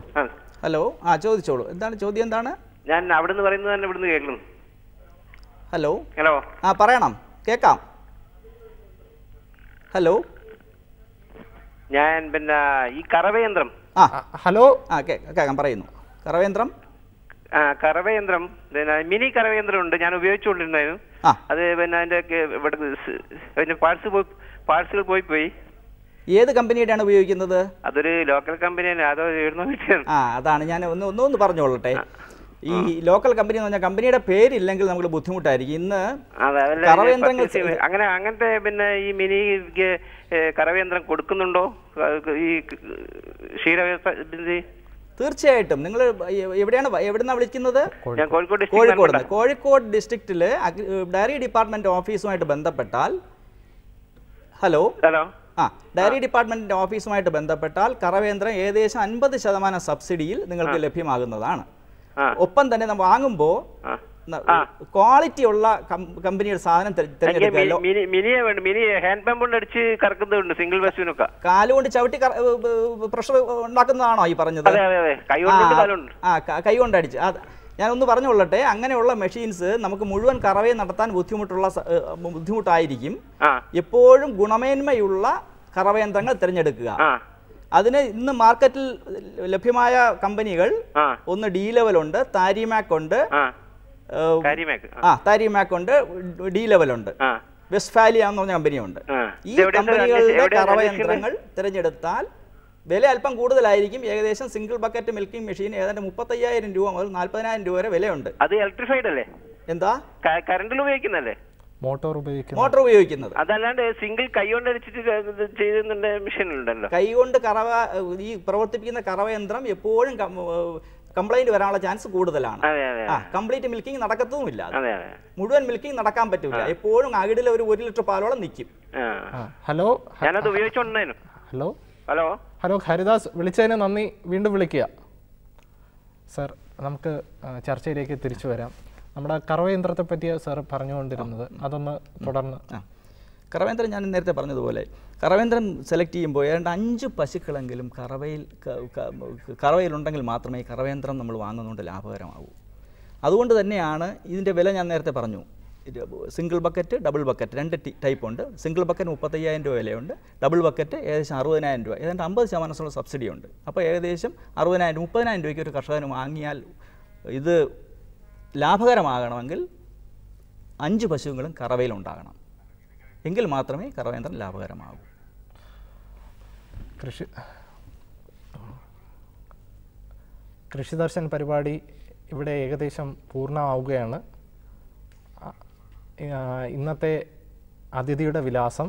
ഹലോ, ചോദിച്ചോളൂ. എന്താണ് ചോദ്യം? എന്താണ്? ഞാൻ അവിടെ നിന്ന് പറയുന്നത് തന്നെ ഇവിടുന്ന് കേൾക്കുന്നു. ഹലോ ഹലോ ആ പറയണം, കേൾക്കാം. ഹലോ, ഞാൻ പിന്നെ ഈ കറവയന്ത്രം ഹലോ കേൾക്കാം, പറയുന്നു. കറവയന്ത്രം കറവയന്ത്രം പിന്നെ മിനി കറവയന്ത്രം ഉണ്ട്, ഞാൻ ഉപയോഗിച്ചുകൊണ്ടിരുന്നായിരുന്നു. അത് പിന്നെ അതിന്റെ ഇവിടെ പാർട്സുകൾ പോയി. ഏത് കമ്പനിയുടെയാണ് ഉപയോഗിക്കുന്നത്? അതൊരു ലോക്കൽ കമ്പനിയാണ്. അതോ അതാണ് ഞാൻ ഒന്ന് പറഞ്ഞോളട്ടെ. ഈ ലോക്കൽ കമ്പനി എന്ന് പറഞ്ഞാൽ കമ്പനിയുടെ പേരില്ലെങ്കിൽ നമുക്ക് ബുദ്ധിമുട്ടായിരിക്കും. ഇന്ന് കറവയന്ത്രങ്ങൾ അങ്ങനത്തെ പിന്നെ ഈ മിനി കറവയന്ത്രം കൊടുക്കുന്നുണ്ടോ ഈ ക്ഷീരവ്യവസ്ഥ? തീർച്ചയായിട്ടും. നിങ്ങൾ എവിടെയാണ് വിളിക്കുന്നത്? കോഴിക്കോട് ഡിസ്ട്രിക്റ്റിൽ ഡയറി ഡിപ്പാർട്ട്മെന്റ് ഓഫീസുമായിട്ട് ബന്ധപ്പെട്ടാൽ ഡയറി ഡിപ്പാർട്ട്മെന്റിന്റെ ഓഫീസുമായിട്ട് ബന്ധപ്പെട്ടാൽ കറവയന്ത്രം ഏകദേശം 50% സബ്സിഡിയിൽ നിങ്ങൾക്ക് ലഭ്യമാകുന്നതാണ്. ഒപ്പം തന്നെ നമ്മൾ വാങ്ങുമ്പോൾ ക്വാളിറ്റി ഉള്ള കമ്പനിയുടെ സാധനം തിരഞ്ഞെടുക്കാമല്ലോ. കാലുകൊണ്ട് ചവിട്ടി പ്രഷർ ഉണ്ടാക്കുന്നതാണോ ഈ പറഞ്ഞത്? കൈ കൊണ്ട് അടിച്ച്. ഞാനൊന്ന് പറഞ്ഞുകൊള്ളട്ടെ, അങ്ങനെയുള്ള മെഷീൻസ് നമുക്ക് മുഴുവൻ കറവയെ നടത്താൻ ബുദ്ധിമുട്ടായിരിക്കും. എപ്പോഴും ഗുണമേന്മയുള്ള കറവയന്ത്രങ്ങൾ തിരഞ്ഞെടുക്കുക. അതിന് ഇന്ന് മാർക്കറ്റിൽ ലഭ്യമായ കമ്പനികൾ ഒന്ന് ഡി ലെവൽ ഉണ്ട്, താരിമാക് ഉണ്ട്, താരിമാക് ഉണ്ട്, ഡി ലെവൽ ഉണ്ട്, വെസ്റ്റ്ഫാലിയ എന്ന് പറഞ്ഞ കമ്പനിയുണ്ട്. ഈ കമ്പനികളുടെ കറവയന്ത്രങ്ങൾ തിരഞ്ഞെടുത്താൽ വില അല്പം കൂടുതലായിരിക്കും. ഏകദേശം സിംഗിൾ ബക്കറ്റ് മിൽക്കിംഗ് മെഷീൻ ഏതാണ്ട് 35,000 രൂപ മുതൽ 40,000 രൂപ വരെ വിലയുണ്ട്. അത് ഇലക്ട്രിഫൈഡ് അല്ലേ? എന്താ, കറണ്ടിൽ ഉപയോഗിക്കുന്നല്ലേ? മോട്ടോർ ഉപയോഗിക്കുന്നത്. അതല്ലാണ്ട് സിംഗിൾ കൈ കൊണ്ട് അടിച്ചിട്ട് ചെയ്യുന്ന മെഷീൻ ഉണ്ടല്ലോ. കൈ കൊണ്ട് ഈ പ്രവർത്തിപ്പിക്കുന്ന കറവയന്ത്രം എപ്പോഴും കംപ്ലൈന്റ് വരാനുള്ള ചാൻസ് കൂടുതലാണ്. കംപ്ലീറ്റ് മിൽക്കിംഗ് നടക്കത്തുമില്ല. മുഴുവൻ മിൽക്കിംഗ് നടക്കാൻ പറ്റില്ല. എപ്പോഴും അകിടിൽ ഒരു 1 ലിറ്റർ പാലോളം നിൽക്കും. ഹലോ, ഞാനത് ഉപയോഗിച്ചോണ്ടായിരുന്നു. ഹലോ ഹരിദാസ്, വിളിച്ചതിന് നന്ദി. വീണ്ടും വിളിക്കുക സർ. നമുക്ക് ചർച്ചയിലേക്ക് തിരിച്ചു വരാം. നമ്മുടെ കറവയന്ത്രത്തെ പറ്റിയ സാർ പറഞ്ഞുകൊണ്ടിരുന്നത്, അതൊന്ന് തുടർന്ന്. കറവയന്ത്രം ഞാൻ നേരത്തെ പറഞ്ഞതുപോലെ കറവയന്ത്രം സെലക്ട് ചെയ്യുമ്പോൾ ഏതാണ്ട് 5 പശുക്കളെങ്കിലും കറവയിലുണ്ടെങ്കിൽ മാത്രമേ ഈ കറവയന്ത്രം നമ്മൾ വാങ്ങുന്നതുകൊണ്ട് ലാഭകരമാകൂ. അതുകൊണ്ട് തന്നെയാണ് ഇതിൻ്റെ വില ഞാൻ നേരത്തെ പറഞ്ഞു. Single bucket, double bucket 2 type ഉണ്ട്. സിംഗിൾ ബക്കറ്റ് 35,000 രൂപ വിലയുണ്ട്. ഡബിൾ ബക്കറ്റ് ഏകദേശം 60,000 രൂപ, ഏതാണ്ട് 50% സബ്സിഡി ഉണ്ട്. അപ്പോൾ ഏകദേശം 60,000 30,000 രൂപയ്ക്ക് ഒരു കർഷകന് വാങ്ങിയാൽ ഇത് ലാഭകരമാകണമെങ്കിൽ 5 പശുക്കളും കറവയിലുണ്ടാകണം. എങ്കിൽ മാത്രമേ കറവയന്ത്രം ലാഭകരമാകൂ. കൃഷിദർശൻ പരിപാടി ഇവിടെ ഏകദേശം പൂർണ്ണമാവുകയാണ്. ഇന്നത്തെ അതിഥിയുടെ വിലാസം: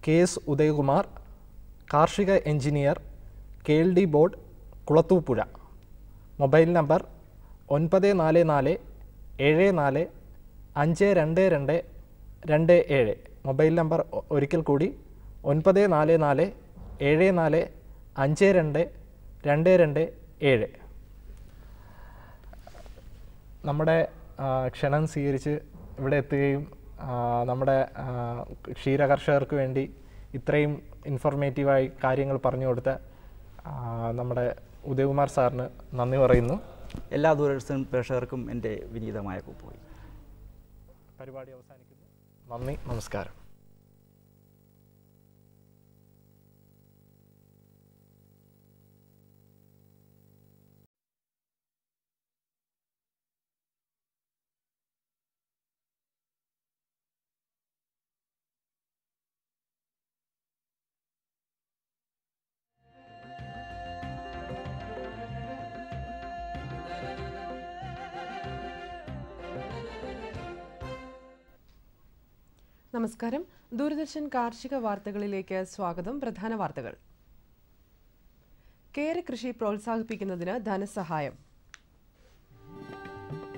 KS ഉദയകുമാർ, കാർഷിക engineer, KLD board, Kulathupuzha. Mobile number 9447452227. Mobile number ഒരിക്കൽ കൂടി 9447452227. നമ്മുടെ ക്ഷണം സ്വീകരിച്ച് ഇവിടെ എത്തുകയും നമ്മുടെ ക്ഷീരകർഷകർക്ക് വേണ്ടി ഇത്രയും ഇൻഫോർമേറ്റീവായി കാര്യങ്ങൾ പറഞ്ഞു കൊടുത്ത നമ്മുടെ ഉദയകുമാർ സാറിന് നന്ദി പറയുന്നു. എല്ലാ ദൂരദർശൻ പ്രേക്ഷകർക്കും എൻ്റെ വിനീതമായ കൂപ്പുകൈ. പരിപാടി അവസാനിക്കുന്നു. നന്ദി, നമസ്കാരം. നമസ്കാരം. ദൂരദർശൻ കാർഷിക വാർത്തകളിലേക്ക് സ്വാഗതം. പ്രധാന വാർത്തകൾ. കേര കൃഷി പ്രോത്സാഹിപ്പിക്കുന്നതിന് ധനസഹായം.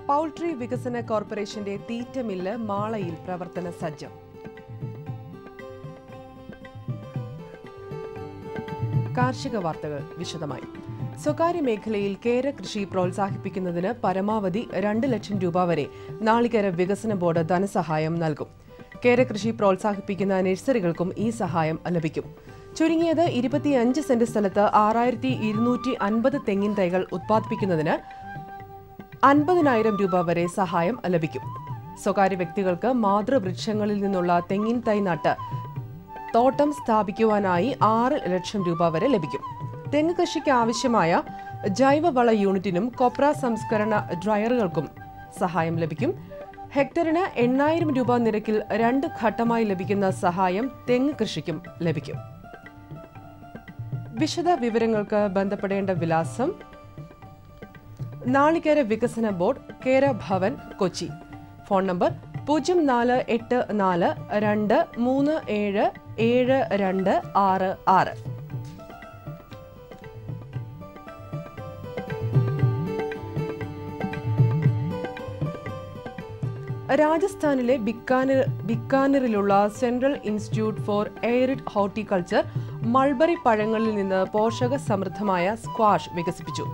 പൗൾട്രി വികസന കോർപ്പറേഷന്റെ തീറ്റ മില്ല് മാളയിൽ പ്രവർത്തന സജ്ജം. കാർഷിക വാർത്തകൾ വിശദമായി. സ്വകാര്യ മേഖലയിൽ കേര കൃഷി പ്രോത്സാഹിപ്പിക്കുന്നതിന് പരമാവധി 2 ലക്ഷം രൂപ വരെ നാളികേര വികസന ബോർഡ് ധനസഹായം നൽകും. കേര കൃഷി പ്രോത്സാഹിപ്പിക്കുന്ന നഴ്സറികൾക്കും ഈ സഹായം ലഭിക്കും. ചുരുങ്ങിയത് 25 സെന്റ് സ്ഥലത്ത് 6250 തെങ്ങിൻ തൈകൾ ഉത്പാദിപ്പിക്കുന്നതിന് 50,000 രൂപ വരെ സഹായം ലഭിക്കും. സ്വകാര്യ വ്യക്തികൾക്ക് മാതൃവൃക്ഷങ്ങളിൽ നിന്നുള്ള തെങ്ങിൻ തൈ നട്ട് തോട്ടം സ്ഥാപിക്കുവാനായി 6 ലക്ഷം രൂപ വരെ ലഭിക്കും. തെങ്ങ് കൃഷിക്ക് ആവശ്യമായ ജൈവവള യൂണിറ്റിനും കൊപ്ര സംസ്കരണ ഡ്രയറുകൾക്കും സഹായം ലഭിക്കും. ഹെക്ടറിന് 8,000 രൂപ നിരക്കിൽ 2 ഘട്ടമായി ലഭിക്കുന്ന സഹായം തെങ്ങ് കൃഷിക്കും ലഭിക്കും. വിശദ വിവരങ്ങൾക്ക് ബന്ധപ്പെടേണ്ട വിലാസം: നാളികേര വികസന ബോർഡ്, കേര ഭവൻ, കൊച്ചി. Phone number 0484237766. രാജസ്ഥാനിലെ ബിക്കാനറിലുള്ള central institute for arid horticulture mulberry പഴങ്ങളിൽ നിന്ന് പോഷക സമൃദ്ധമായ സ്ക്വാഷ് വികസിപ്പിച്ചു.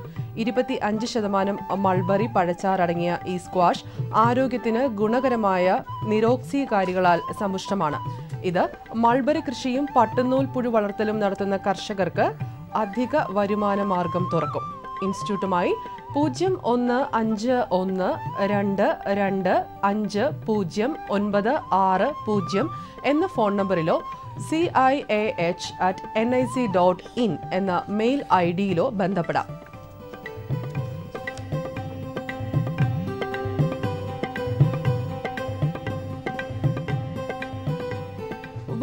25% മൾബറി പഴച്ചാറടങ്ങിയ ഈ സ്ക്വാഷ് ആരോഗ്യത്തിന് ഗുണകരമായ നിരോക്സീകാരികളാൽ സമ്പുഷ്ടമാണ്. ഇത് മൾബറി കൃഷിയും പട്ടുനൂൽ പുഴു വളർത്തലും നടത്തുന്ന കർഷകർക്ക് അധിക വരുമാന മാർഗം തുറക്കും. ഇൻസ്റ്റിറ്റ്യൂട്ടുമായി 0152225096 എന്ന ഫോൺ നമ്പറിലോ ciah@nic.in എന്ന മെയിൽ ഐഡിയിലോ ബന്ധപ്പെടാം.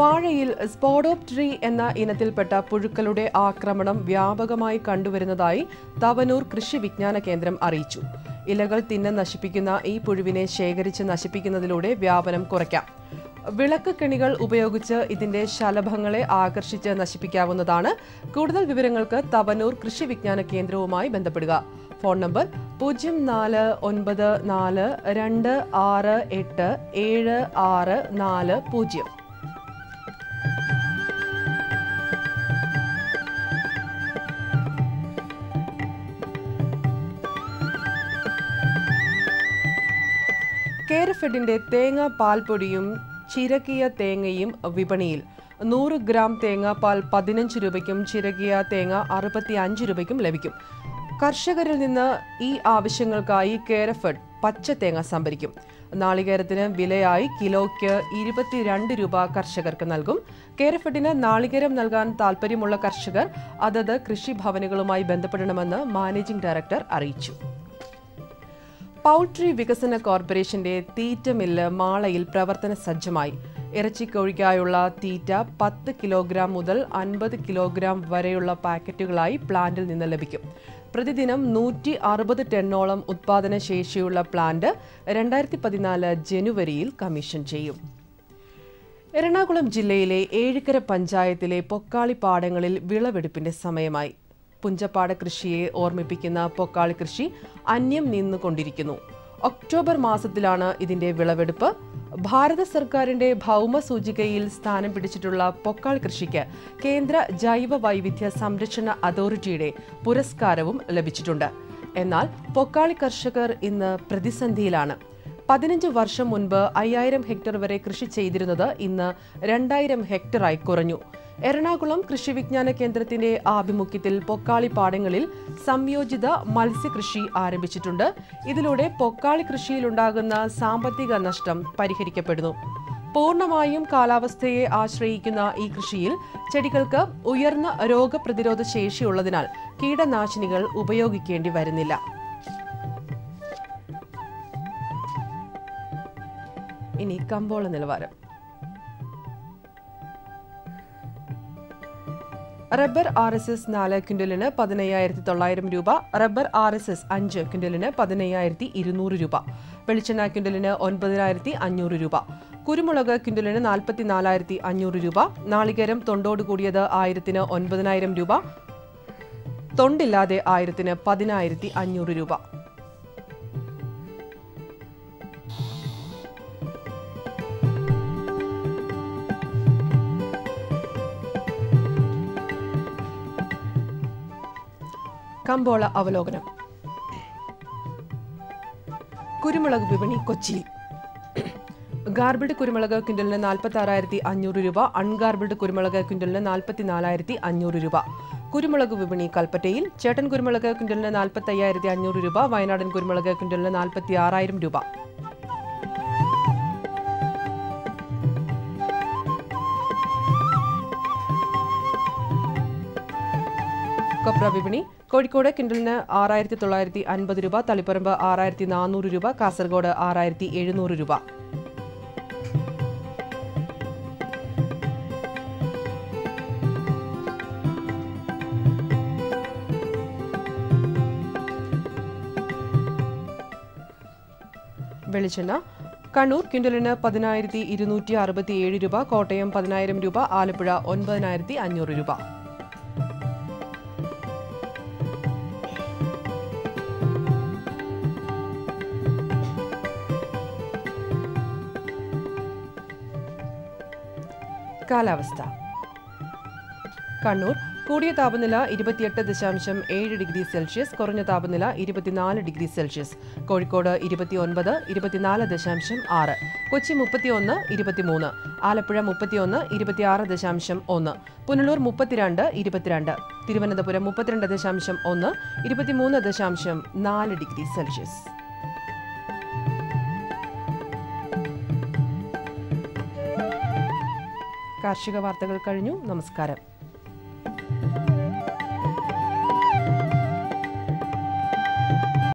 വാഴയിൽ സ്പോഡോപ്റ്ററി എന്ന ഇനത്തിൽപ്പെട്ട പുഴുക്കളുടെ ആക്രമണം വ്യാപകമായി കണ്ടുവരുന്നതായി തവനൂർ കൃഷി വിജ്ഞാന കേന്ദ്രം അറിയിച്ചു. ഇലകൾ തിന്ന് നശിപ്പിക്കുന്ന ഈ പുഴുവിനെ ശേഖരിച്ച് നശിപ്പിക്കുന്നതിലൂടെ വ്യാപനം കുറയ്ക്കാം. വിളക്ക് കെണികൾ ഉപയോഗിച്ച് ഇതിന്റെ ശലഭങ്ങളെ ആകർഷിച്ച് നശിപ്പിക്കാവുന്നതാണ്. കൂടുതൽ വിവരങ്ങൾക്ക് തവനൂർ കൃഷി വിജ്ഞാന കേന്ദ്രവുമായി ബന്ധപ്പെടുക. Phone number 0494268760. കേരഫെഡിന്റെ തേങ്ങ പാൽപ്പൊടിയും ചിരകിയ തേങ്ങയും വിപണിയിൽ. 100 ഗ്രാം തേങ്ങാപ്പാൽ 15 രൂപയ്ക്കും ചിരകിയ തേങ്ങ 65 രൂപയ്ക്കും ലഭിക്കും. കർഷകരിൽ നിന്ന് ഈ ആവശ്യങ്ങൾക്കായി കേരഫെഡ് പച്ച തേങ്ങ സംഭരിക്കും. നാളികേരത്തിന് വിലയായി കിലോയ്ക്ക് 22 രൂപ കർഷകർക്ക് നൽകും. കേരഫെഡിന് നാളികേരം നൽകാൻ താൽപ്പര്യമുള്ള കർഷകർ അതത് കൃഷിഭവനുകളുമായി ബന്ധപ്പെടണമെന്ന് മാനേജിംഗ് ഡയറക്ടർ അറിയിച്ചു. പൗൾട്രി വികസന കോർപ്പറേഷന്റെ തീറ്റ മില്ല് മാളയിൽ പ്രവർത്തന സജ്ജമായി. ഇറച്ചിക്കോഴിക്കായുള്ള തീറ്റ 10 കിലോഗ്രാം മുതൽ 50 കിലോഗ്രാം വരെയുള്ള പാക്കറ്റുകളായി പ്ലാന്റിൽ നിന്ന് ലഭിക്കും. പ്രതിദിനം 160 ടണ്ണോളം ഉത്പാദന ശേഷിയുള്ള പ്ലാന്റ് 2014 ജനുവരിയിൽ കമ്മീഷൻ ചെയ്യും. എറണാകുളം ജില്ലയിലെ ഏഴിക്കര പഞ്ചായത്തിലെ പൊക്കാളി പാടങ്ങളിൽ വിളവെടുപ്പിന്റെ സമയമായി. പുഞ്ചപ്പാട കൃഷിയെ ഓർമ്മിപ്പിക്കുന്ന പൊക്കാളി കൃഷി അന്യം നിന്നുകൊണ്ടിരിക്കുന്നു. ഒക്ടോബർ മാസത്തിലാണ് ഇതിന്റെ വിളവെടുപ്പ്. ഭാരത സർക്കാരിന്റെ ഭൗമ സൂചികയിൽ സ്ഥാനം പിടിച്ചിട്ടുള്ള പൊക്കാളി കൃഷിക്ക് കേന്ദ്ര ജൈവ വൈവിധ്യ സംരക്ഷണ അതോറിറ്റിയുടെ പുരസ്കാരവും ലഭിച്ചിട്ടുണ്ട്. എന്നാൽ പൊക്കാളി കർഷകർ ഇന്ന് പ്രതിസന്ധിയിലാണ്. 15 വർഷം മുൻപ് 5000 ഹെക്ടർ വരെ കൃഷി ചെയ്തിരുന്നത് ഇന്ന് 2000 ഹെക്ടറായി കുറഞ്ഞു. എറണാകുളം കൃഷി വിജ്ഞാന കേന്ദ്രത്തിന്റെ ആഭിമുഖ്യത്തിൽ പൊക്കാളി പാടങ്ങളിൽ സംയോജിത മത്സ്യകൃഷി ആരംഭിച്ചിട്ടുണ്ട്. ഇതിലൂടെ പൊക്കാളി കൃഷിയിലുണ്ടാകുന്ന സാമ്പത്തിക നഷ്ടം പരിഹരിക്കപ്പെടുന്നു. പൂർണ്ണമായും കാലാവസ്ഥയെ ആശ്രയിക്കുന്ന ഈ കൃഷിയിൽ ചെടികൾക്ക് ഉയർന്ന രോഗപ്രതിരോധ ശേഷിയുള്ളതിനാൽ കീടനാശിനികൾ ഉപയോഗിക്കേണ്ടി വരുന്നില്ല. ഇനി കമ്പോള നിലവാരം. റബ്ബർ RSS 4 ക്വിന്റലിന് 15,900 രൂപ. റബ്ബർ RSS 5 ക്വിന്റലിന് 15,200 രൂപ. വെളിച്ചെണ്ണ ക്വിന്റലിന് 9,500 രൂപ. കുരുമുളക് ക്വിന്റലിന് 44,500 രൂപ. നാളികേരം തൊണ്ടോട് കൂടിയത് 1000-ന് 9,000 രൂപ. തൊണ്ടില്ലാതെ 1000-ന് 10,500 രൂപ. കമ്പോള അവലോകനം. കുരുമുളക് വിപണി കൊച്ചിയിൽ. ഗാർബിൾഡ് കുരുമുളക് ക്വിൻ്റലിന് 46,500 രൂപ, അൺഗാർബിൾഡ് കുരുമുളക് ക്വിൻ്റലിന് 44,500 രൂപ. കുരുമുളക് വിപണി കൽപ്പറ്റയിൽ ചേട്ടൻ കുരുമുളക് ക്വിൻ്റലിന് 45,500 രൂപ, വയനാടൻ കുരുമുളക് ക്വിൻ്റലിന് 46,000 രൂപ. കൊപ്ര വിപണി കോഴിക്കോട് ക്വിൻ്റലിന് 6,950 രൂപ, തളിപ്പറമ്പ് 6,400 രൂപ, കാസർഗോഡ് 6,700 രൂപ. വെളിച്ചെണ്ണ കണ്ണൂർ ക്വിൻ്റലിന് 10,267 രൂപ, കോട്ടയം 10,000 രൂപ, ആലപ്പുഴ 9,500 രൂപ. കാലാവസ്ഥ. കണ്ണൂർ കൂടിയ താപനില 28.7 ഡിഗ്രി സെൽഷ്യസ്, കുറഞ്ഞ താപനില 24 degree Celsius. Kozhikode 29, 24.6, Kochi 31, 23, Alappuzha 31, 26.1, Punalur 32, 22, Thiruvananthapuram 32.1, 23.4 degree Celsius. കാർഷിക വാർത്തകൾ കഴിഞ്ഞു. നമസ്കാരം.